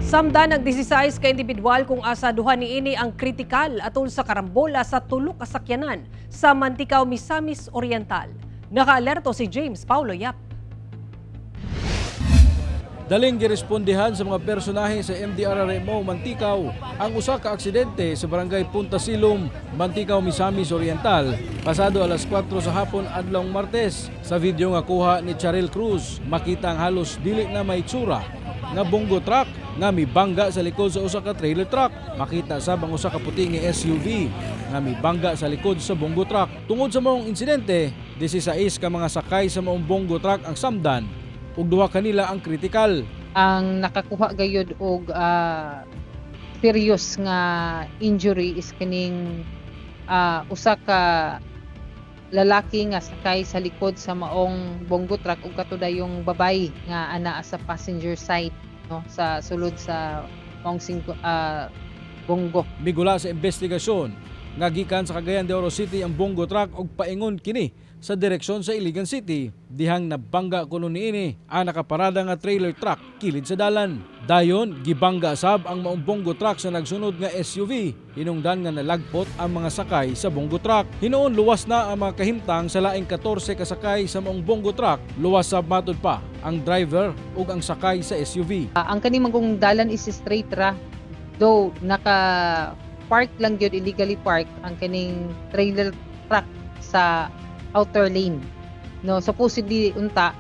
Samda ng 16 ka individual kung asa duha niini ang kritikal atol sa karambola sa tulo ka sakyanan sa Mantikao, Misamis Oriental. Nakaalerto si James Paulo Yap. Daling girespondihan sa mga personahe sa MDRRMO Mantikao ang usa ka aksidente sa barangay Punta Silom, Mantikao, Misamis Oriental pasado alas 4 sa hapon adlong Martes. Sa video nga kuha ni Charel Cruz, makita ang halos dili na may tsura nga bongo truck nga mibangga sa likod sa usa ka trailer truck. Makita sa bang usa ka puti nga SUV nga mibangga sa likod sa bongo truck. Tungod sa maong insidente, 16 ka mga sakay sa maong bongo truck ang samdan ug duha kanila ang kritikal. Ang nakakuha gayud og serious nga injury is kining usa ka lalaki nga sakay sa likod sa maong bongo truck ug katudayong babae nga anaa sa passenger side, no, sa sulod sa maong bongo. Migula sa investigasyon nga gikan sa Cagayan de Oro City ang bongo truck ug paingon kini sa direksyon sa Iligan City, dihang nabangga kuno niini ang nakaparada nga trailer truck kilid sa dalan. Dayon gibangga sab ang maong bongo truck sa nagsunod nga SUV, hinungdan nga nalagpot ang mga sakay sa bongo truck. Hinuon luwas na ang mga kahimtang sa laing 14 kasakay sa maong bongo truck. Luwas sab matud pa ang driver ug ang sakay sa SUV. Ang kani magong dalan is straight ra, though naka park lang gyud, illegally park ang kaning trailer truck sa outer lane, no. Supposedly unta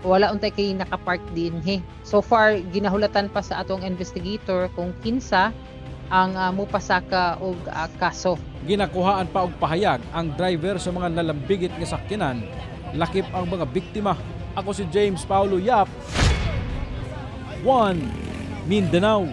wala untay kay naka-park din he. So far ginahulatan pa sa atong investigator kung kinsa ang mupasaka og kaso. Ginakuhaan pa og pahayag ang driver sa mga nalambigit nga sakyanan. Lakip ang mga biktima. Ako si James Paulo Yap, 1 Mindanao.